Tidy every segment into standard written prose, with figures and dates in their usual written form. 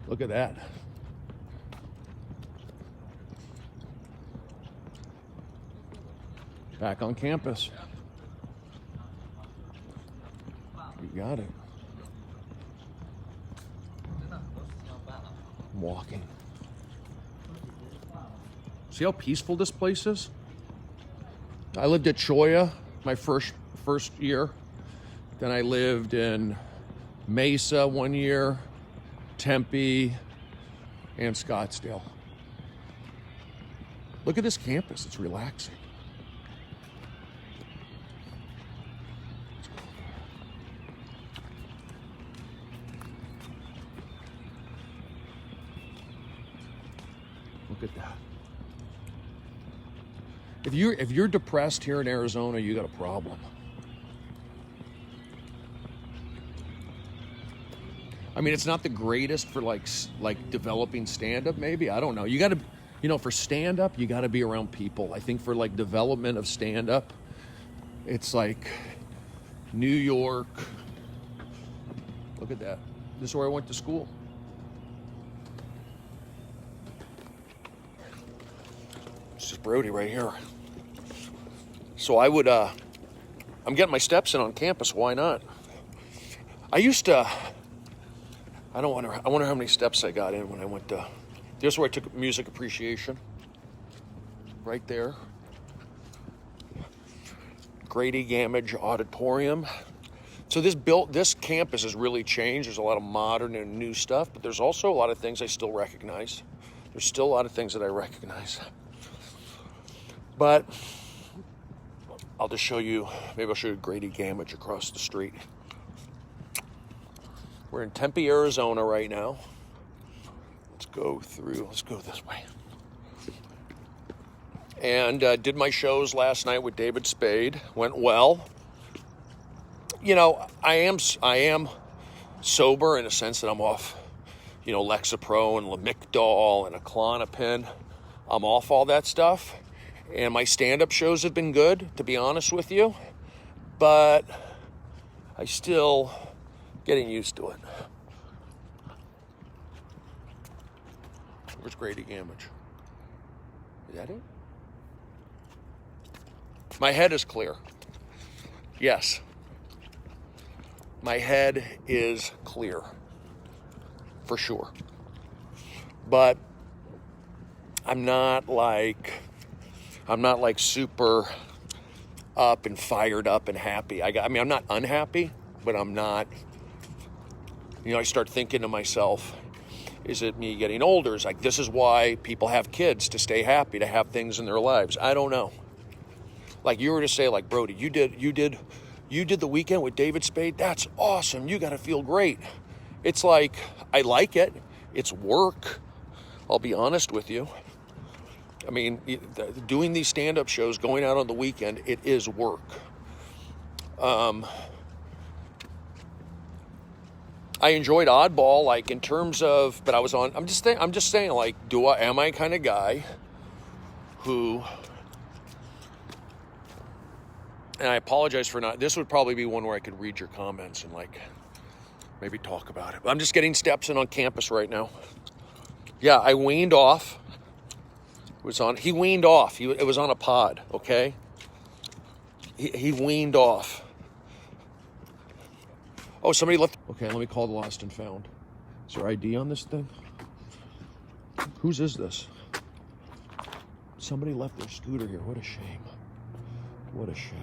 Look at that. Back on campus. You got it. I'm walking. See how peaceful this place is? I lived at Cholla my first year. Then I lived in Mesa 1 year, Tempe, and Scottsdale. Look at this campus, it's relaxing. Look at that. If you're depressed here in Arizona, you got a problem. I mean, it's not the greatest for like developing stand-up, maybe. I don't know. You got to, for stand-up, you got to be around people. I think for like development of stand-up, it's like New York. Look at that. This is where I went to school. This is Brody right here. So I'm getting my steps in on campus. Why not? I wonder how many steps I got in when I went to, this is where I took music appreciation. Right there. Grady Gamage Auditorium. So this campus has really changed. There's a lot of modern and new stuff, but there's also a lot of things I still recognize. There's still a lot of things that I recognize. But I'll just show you, maybe I'll show you Grady Gamage across the street. We're in Tempe, Arizona right now. Let's go this way. And did my shows last night with David Spade. Went well. I am sober in a sense that I'm off, Lexapro and Lamictal and a Klonopin. I'm off all that stuff. And my stand-up shows have been good, to be honest with you. But I still getting used to it. Where's Grady Gamage? Is that it? My head is clear. Yes. My head is clear. For sure. But I'm not like super up and fired up and happy. I'm not unhappy, but I'm not, I start thinking to myself, is it me getting older? It's like, this is why people have kids, to stay happy, to have things in their lives. I don't know. Like you were to say, like, Brody, you did the weekend with David Spade. That's awesome. You got to feel great. It's like, I like it. It's work. I'll be honest with you. I mean, doing these stand-up shows, going out on the weekend, it is work. I enjoyed Oddball, like in terms of, but I'm just saying, like, am I kind of guy who, and I apologize for not, this would probably be one where I could read your comments and like, maybe talk about it. But I'm just getting steps in on campus right now. Yeah, I weaned off. He weaned off. It was on a pod, okay? He weaned off. Oh, somebody left. Okay, let me call the lost and found. Is there ID on this thing? Whose is this? Somebody left their scooter here. What a shame. What a shame.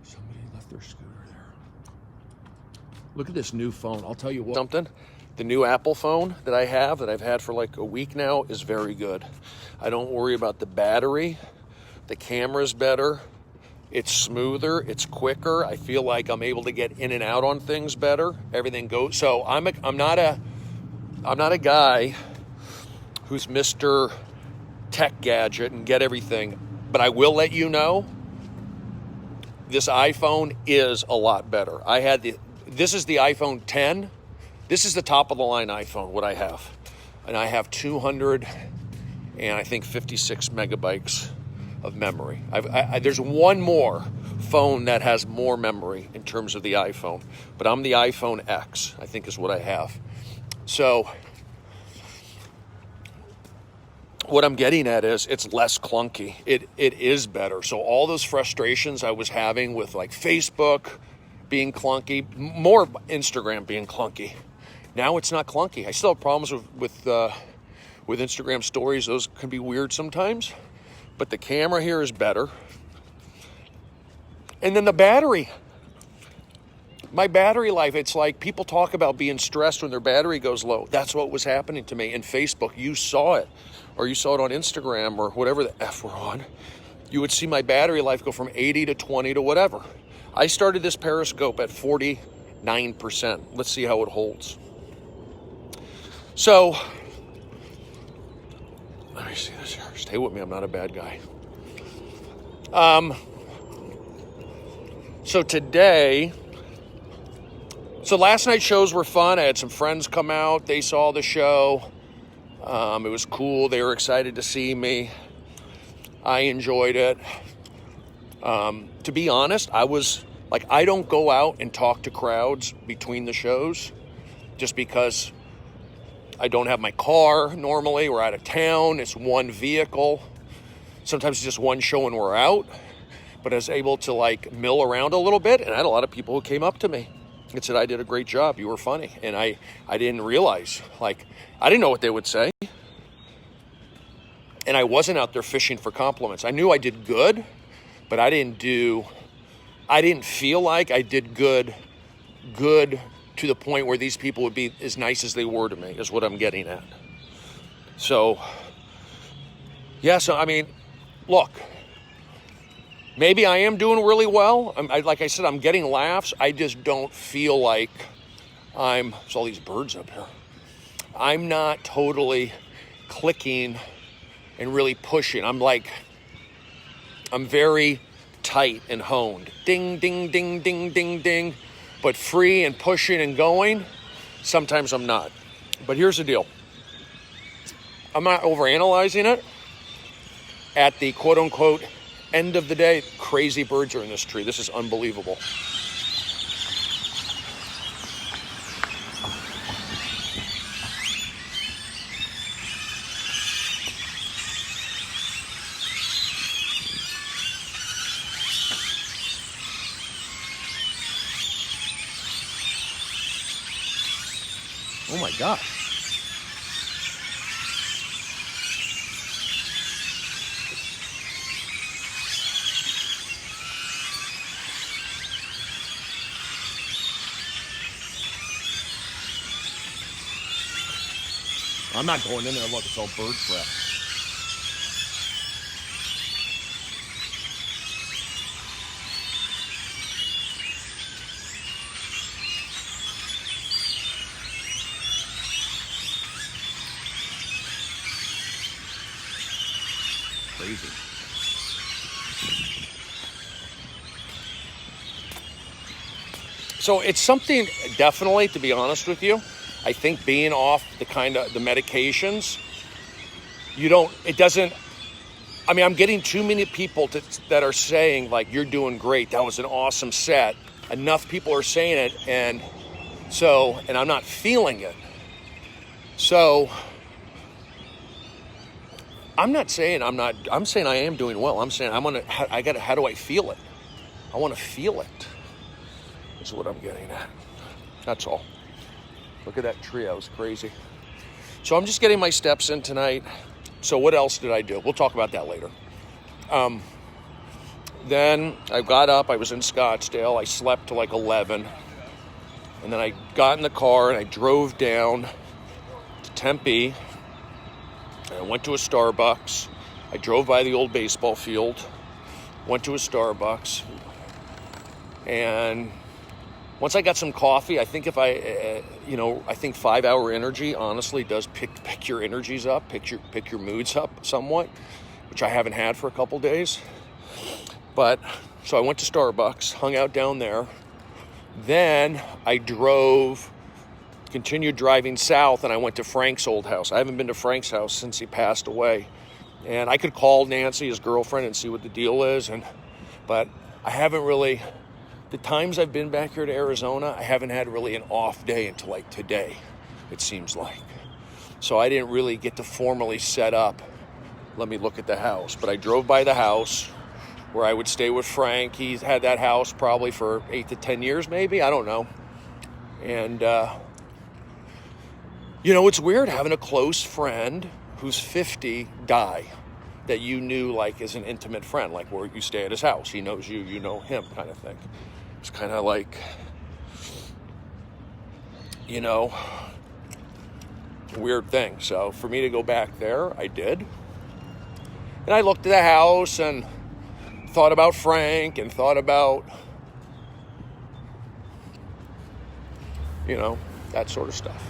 Somebody left their scooter there. Look at this new phone. I'll tell you what. Something. The new Apple phone that I have, that I've had for like a week now, is very good. I don't worry about the battery. The camera's better. It's smoother. It's quicker. I feel like I'm able to get in and out on things better. Everything goes. So I'm not a guy who's Mr. Tech Gadget and get everything. But I will let you know, this iPhone is a lot better. This is the iPhone 10. This is the top of the line iPhone, what I have. And I have 200 and I think 56 megabytes of memory. There's one more phone that has more memory in terms of the iPhone. But I'm the iPhone X, I think is what I have. So what I'm getting at is it's less clunky. It is better. So all those frustrations I was having with like Facebook being clunky, more Instagram being clunky. Now it's not clunky. I still have problems with Instagram stories. Those can be weird sometimes. But the camera here is better. And then the battery. My battery life, it's like people talk about being stressed when their battery goes low. That's what was happening to me in Facebook. You saw it. Or you saw it on Instagram or whatever the F we're on. You would see my battery life go from 80 to 20 to whatever. I started this Periscope at 49%. Let's see how it holds. So, let me see this here. Stay with me, I'm not a bad guy. So today, last night's shows were fun. I had some friends come out. They saw the show. It was cool. They were excited to see me. I enjoyed it. To be honest, I don't go out and talk to crowds between the shows just because I don't have my car normally. We're out of town. It's one vehicle. Sometimes it's just one show and we're out. But I was able to mill around a little bit, and I had a lot of people who came up to me and said, I did a great job. You were funny. And I didn't realize, I didn't know what they would say. And I wasn't out there fishing for compliments. I knew I did good, but I didn't feel like I did good to the point where these people would be as nice as they were to me, is what I'm getting at. So, yeah, look, maybe I am doing really well. Like I said, I'm getting laughs. I just don't feel like there's all these birds up here. I'm not totally clicking and really pushing. I'm very tight and honed. Ding, ding, ding, ding, ding, ding. But free and pushing and going, sometimes I'm not. But here's the deal. I'm not overanalyzing it. At the quote-unquote end of the day, crazy birds are in this tree. This is unbelievable. Oh my gosh. I'm not going in there. Look, it's all bird crap. Crazy. So it's something, definitely, to be honest with you, I think being off the medications, I'm getting too many people that are saying, you're doing great. That was an awesome set. Enough people are saying it, and I'm not feeling it. So I'm not saying I'm saying I am doing well. I'm saying how do I feel it? I want to feel it. That's what I'm getting at. That's all. Look at that tree. That was crazy. So I'm just getting my steps in tonight. So what else did I do? We'll talk about that later. Then I got up. I was in Scottsdale. I slept till 11. And then I got in the car and I drove down to Tempe. And I went to a Starbucks. I drove by the old baseball field. Went to a Starbucks. And once I got some coffee, I think I think 5 Hour Energy honestly does pick your energies up, pick your moods up somewhat, which I haven't had for a couple days. But so I went to Starbucks, hung out down there. Then I continued driving south, and I went to Frank's old house. I haven't been to Frank's house since he passed away. And I could call Nancy, his girlfriend, and see what the deal is, but I haven't really, the times I've been back here to Arizona, I haven't had really an off day until like today, it seems like. So I didn't really get to formally set up, let me look at the house. But I drove by the house where I would stay with Frank. He's had that house probably for 8 to 10 years maybe, I don't know. And, you know, it's weird having a close friend who's 50 die that you knew like as an intimate friend, like where you stay at his house. He knows you, you know him kind of thing. It's kind of like, you know, a weird thing. So for me to go back there, I did. And I looked at the house and thought about Frank and thought about, you know, that sort of stuff.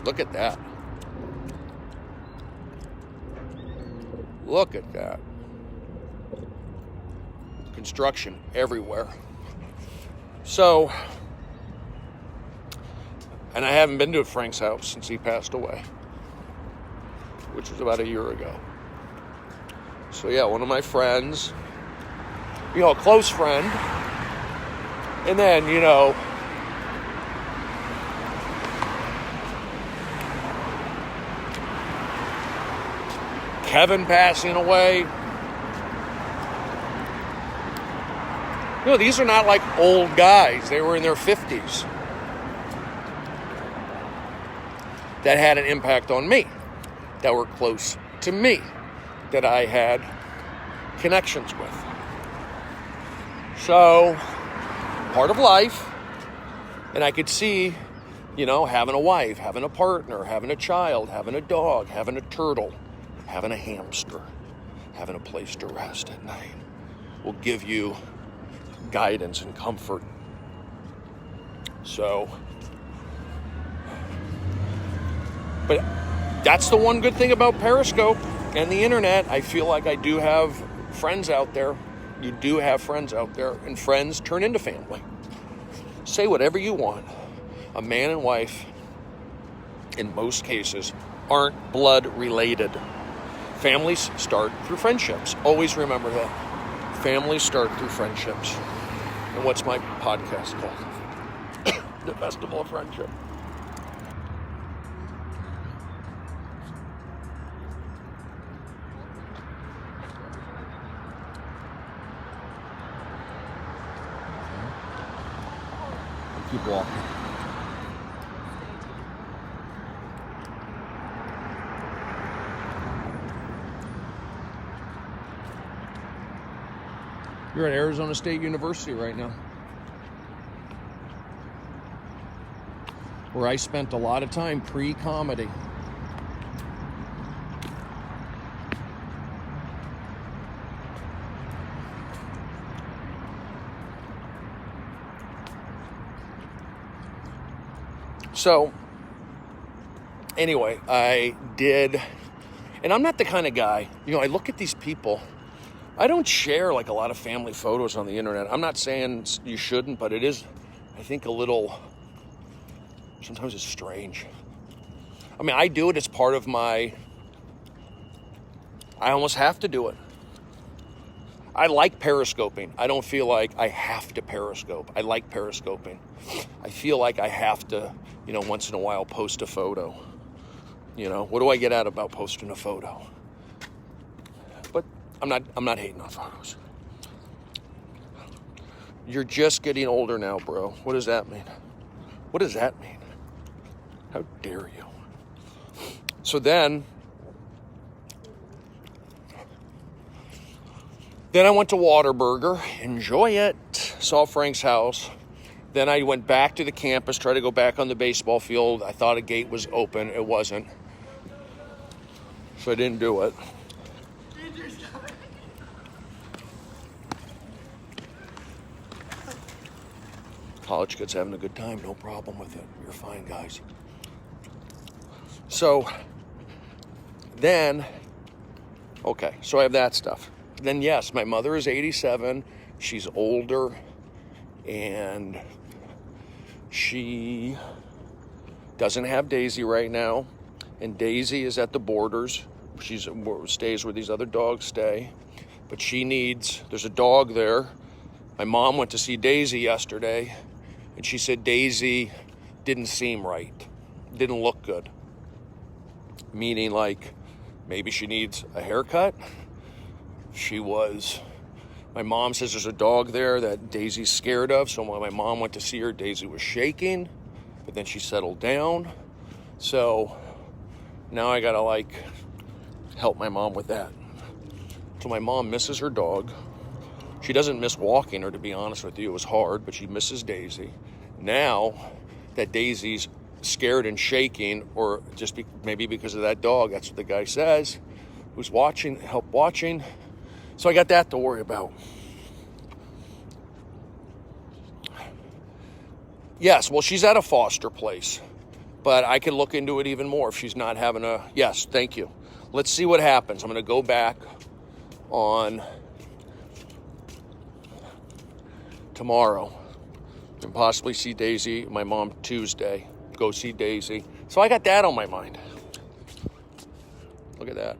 Look at that. Look at that. Construction everywhere. So, and I haven't been to Frank's house since he passed away, which was about a year ago. So yeah, one of my friends, you know, a close friend, and then, you know, Kevin passing away. You know, these are not like old guys. They were in their 50s. That had an impact on me, that were close to me, that I had connections with. So, part of life, and I could see, you know, having a wife, having a partner, having a child, having a dog, having a turtle, having a hamster, having a place to rest at night will give you guidance and comfort. So, but that's the one good thing about Periscope and the internet. I feel like I do have friends out there. You do have friends out there, and friends turn into family. Say whatever you want. A man and wife, in most cases, aren't blood related. Families start through friendships. Always remember that. Families start through friendships. And what's my podcast called? The Festival of Friendship. Keep walking. You're at Arizona State University right now, where I spent a lot of time pre-comedy. So, anyway, I did, and I'm not the kind of guy, you know, I look at these people, I don't share like a lot of family photos on the internet. I'm not saying you shouldn't, but it is, I think, a little, sometimes it's strange. I mean, I do it as part of my, I almost have to do it. I like periscoping. I don't feel like I have to periscope. I like periscoping. I feel like I have to, you know, once in a while post a photo. You know, what do I get out about posting a photo? But I'm not hating on photos. You're just getting older now, bro. What does that mean? What does that mean? How dare you? So then I went to Whataburger, enjoy it, saw Frank's house. Then I went back to the campus, tried to go back on the baseball field. I thought a gate was open. It wasn't. So I didn't do it. College kids having a good time, no problem with it. You're fine, guys. So then, okay, so I have that stuff. Then yes, my mother is 87. She's older, and she doesn't have Daisy right now. and Daisy is at the Borders. She stays where these other dogs stay, but there's a dog there. My mom went to see Daisy yesterday, and she said Daisy didn't seem right, didn't look good. Meaning, like, maybe she needs a haircut. My mom says there's a dog there that Daisy's scared of, so when my mom went to see her, Daisy was shaking, but then she settled down. So now I gotta, like, help my mom with that. So my mom misses her dog. She doesn't miss walking her, to be honest with you. It was hard, but she misses Daisy. Now that Daisy's scared and shaking, or just maybe because of that dog, that's what the guy says, who's help watching. So I got that to worry about. Yes, well, she's at a foster place, but I can look into it even more if she's not having yes, thank you. Let's see what happens. I'm going to go back on tomorrow and possibly see Daisy, my mom, Tuesday. Go see Daisy. So I got that on my mind. Look at that.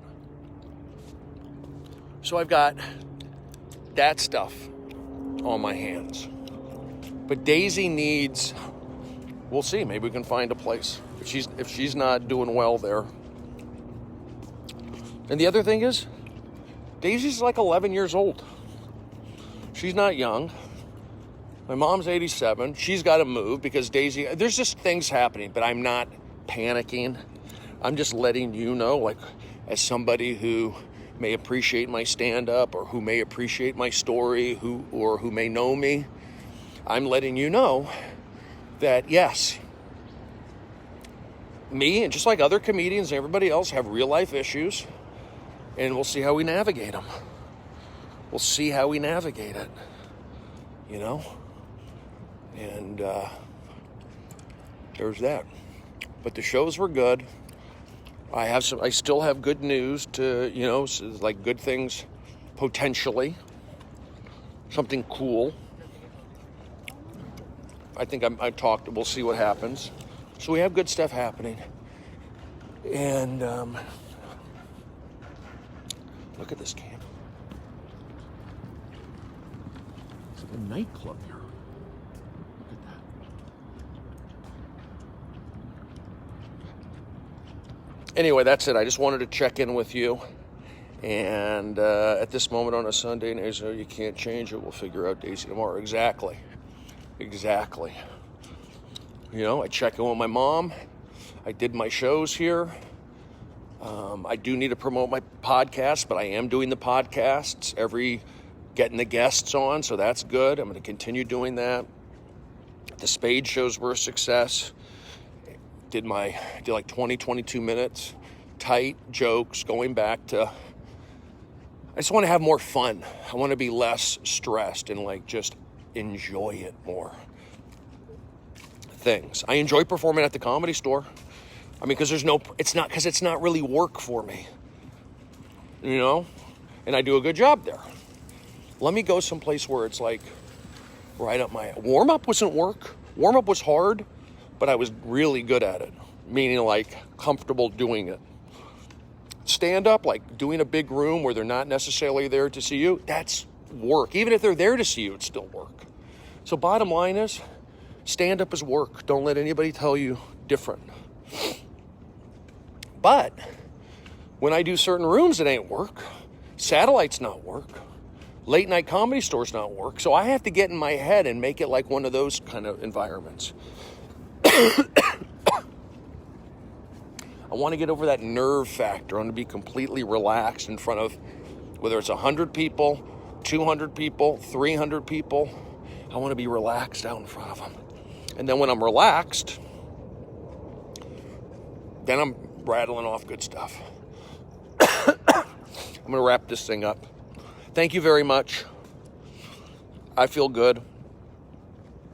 So I've got that stuff on my hands. But Daisy needs, we'll see, maybe we can find a place. If she's not doing well there. And the other thing is, Daisy's like 11 years old. She's not young. My mom's 87. She's got to move because Daisy, there's just things happening, but I'm not panicking. I'm just letting you know, like, as somebody who may appreciate my stand-up or who may appreciate my story, who may know me, I'm letting you know that, yes, me and just like other comedians and everybody else have real-life issues, and we'll see how we navigate them. We'll see how we navigate it, you know? And there's that. But the shows were good. I still have good news to, like good things, potentially. Something cool. I think we'll see what happens. So we have good stuff happening. And look at this camp. It's like a nightclub here. Look at that. Anyway, that's it. I just wanted to check in with you. And at this moment on a Sunday, and you can't change it. We'll figure out Daisy tomorrow. Exactly. I check in with my mom. I did my shows here. I do need to promote my podcast, but I am doing the podcasts getting the guests on, so that's good. I'm going to continue doing that. The Spade shows were a success. Did like 20, 22 minutes, tight jokes, going back to, I just want to have more fun. I want to be less stressed and like just enjoy it more. Things. I enjoy performing at the Comedy Store. I mean, because it's not really work for me, and I do a good job there. Let me go someplace where it's like right up my, warm-up wasn't work. Warm-up was hard, but I was really good at it, meaning like comfortable doing it. Stand-up, like doing a big room where they're not necessarily there to see you, that's work. Even if they're there to see you, it's still work. So bottom line is, stand-up is work. Don't let anybody tell you different. But when I do certain rooms, it ain't work. Satellite's not work. Late night Comedy Store's not work. So I have to get in my head and make it like one of those kind of environments. I want to get over that nerve factor. I want to be completely relaxed in front of, whether it's 100 people, 200 people, 300 people. I want to be relaxed out in front of them. And then when I'm relaxed, then I'm rattling off good stuff. I'm going to wrap this thing up. Thank you very much. I feel good.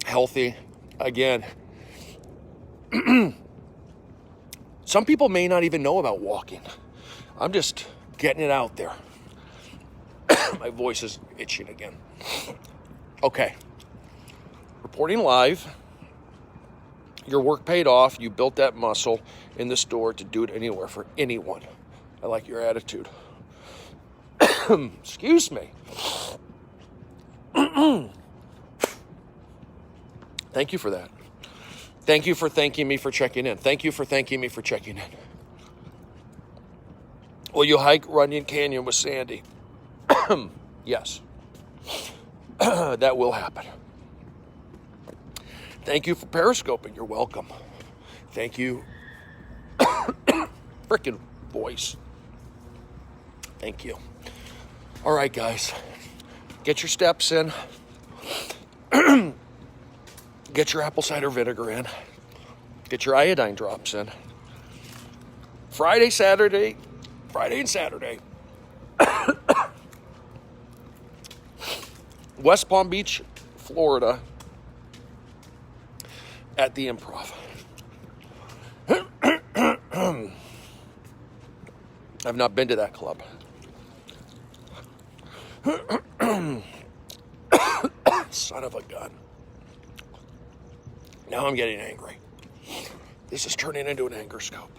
Healthy. Again, some people may not even know about walking. I'm just getting it out there. My voice is itching again. Okay. Reporting live. Your work paid off. You built that muscle in the store to do it anywhere for anyone. I like your attitude. Excuse me. Thank you for that. Thank you for thanking me for checking in. Thank you for thanking me for checking in. Will you hike Runyon Canyon with Sandy? Yes. That will happen. Thank you for Periscoping. You're welcome. Thank you. Frickin' voice. Thank you. All right, guys. Get your steps in. Get your apple cider vinegar in. Get your iodine drops in. Friday and Saturday. West Palm Beach, Florida, at the Improv. I've not been to that club. Son of a gun. Now I'm getting angry. This is turning into an anger scope.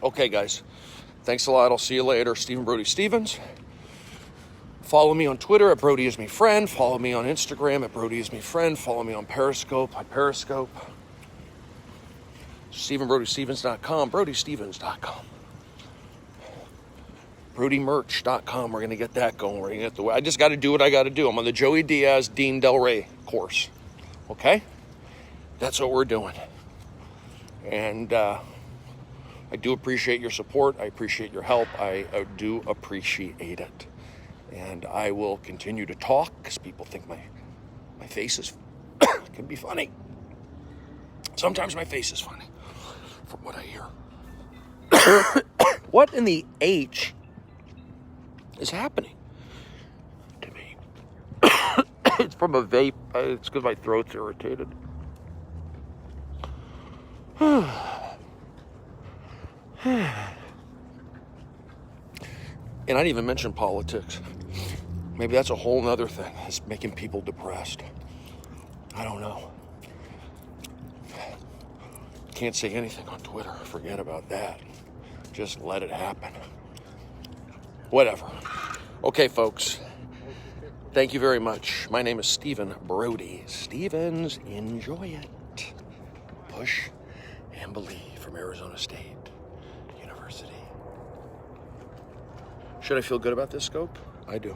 Okay, guys. Thanks a lot. I'll see you later. Stephen Brody Stevens. Follow me on Twitter at Brody is me friend. Follow me on Instagram at Brody is me friend. Follow me on Periscope at Periscope. StephenBrodyStevens.com. BrodyStevens.com. BrodyMerch.com. We're going to get that going. We're going to get the way. I just got to do what I got to do. I'm on the Joey Diaz, Dean Del Rey course. Okay? That's what we're doing. And I do appreciate your support. I appreciate your help. I do appreciate it. And I will continue to talk because people think my face is can be funny. Sometimes my face is funny from what I hear. What in the H is happening to me? It's from a vape. It's because my throat's irritated. And I didn't even mention politics. Maybe that's a whole nother thing. It's making people depressed. I don't know. Can't say anything on Twitter. Forget about that. Just let it happen. Whatever. Okay, folks. Thank you very much. My name is Stephen Brody Stevens. Enjoy it. Push and believe from Arizona State University. Should I feel good about this scope? I do.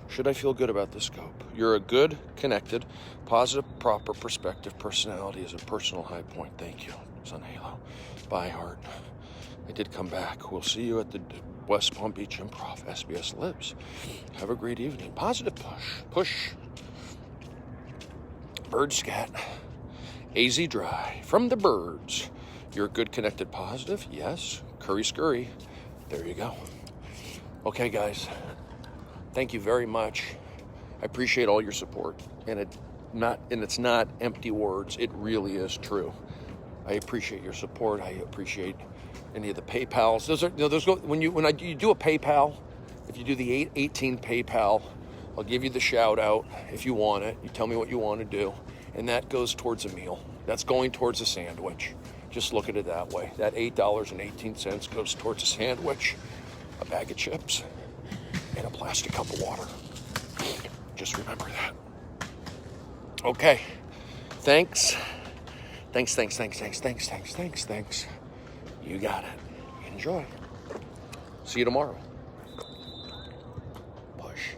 Should I feel good about this scope? You're a good, connected, positive, proper perspective personality is a personal high point. Thank you, Sun Halo. Bye, heart. I did come back. We'll see you at the West Palm Beach Improv. SBS Libs. Have a great evening. Positive push. Push. Bird scat. AZ dry. From the birds. You're a good, connected, positive. Yes. Curry scurry. There you go. Okay, guys. Thank you very much. I appreciate all your support. And it's not empty words. It really is true. I appreciate your support. I appreciate any of the PayPals. When you do a PayPal, if you do the 818 PayPal, I'll give you the shout out if you want it. You tell me what you want to do, and that goes towards a meal. That's going towards a sandwich. Just look at it that way. That $8.18 goes towards a sandwich, a bag of chips, and a plastic cup of water. Just remember that. Okay. Thanks. Thanks. You got it. Enjoy. See you tomorrow. Push.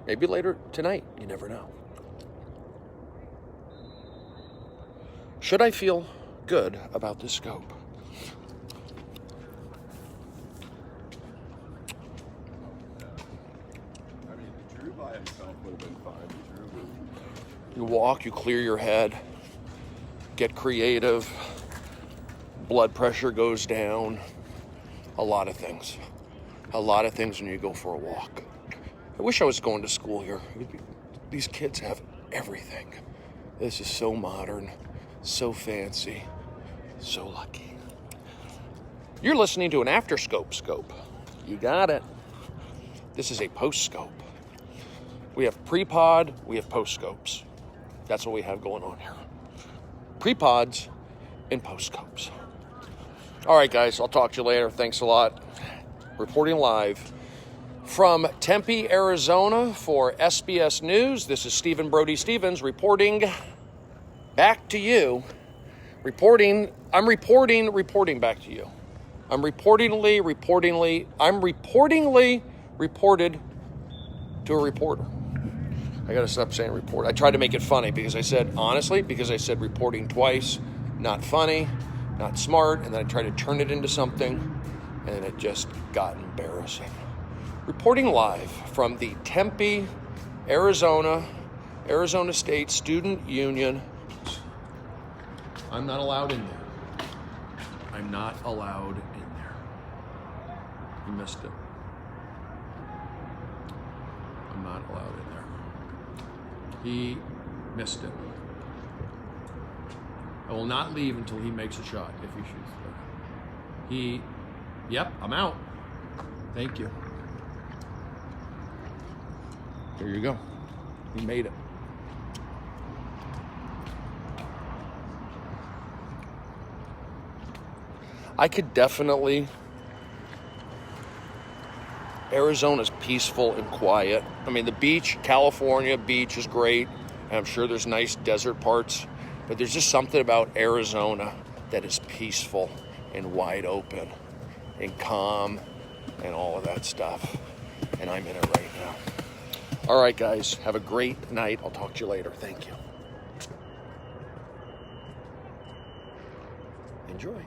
Maybe later tonight. You never know. Should I feel good about this scope? You walk, you clear your head, get creative, blood pressure goes down, a lot of things. A lot of things when you go for a walk. I wish I was going to school here. These kids have everything. This is so modern, so fancy, so lucky. You're listening to an after scope. You got it. This is a post scope. We have pre-pod, we have post scopes. That's what we have going on here. Pre-pods and post scopes. All right, guys, I'll talk to you later. Thanks a lot. Reporting live from Tempe, Arizona for SBS News. This is Stephen Brody Stevens reporting back to you. I'm reporting back to you. I'm reportedly reported to a reporter. I got to stop saying report. I tried to make it funny because I said reporting twice. Not funny, not smart, and then I tried to turn it into something, and it just got embarrassing. Reporting live from the Tempe, Arizona State Student Union. I'm not allowed in there. I'm not allowed in there. You missed it. I'm not allowed in there. He missed it. I will not leave until he makes a shot if he shoots. Yep, I'm out. Thank you. There you go. He made it. I could definitely. Arizona's peaceful and quiet. I mean, the beach, California beach is great. And I'm sure there's nice desert parts. But there's just something about Arizona that is peaceful and wide open and calm and all of that stuff. And I'm in it right now. All right, guys, have a great night. I'll talk to you later. Thank you. Enjoy.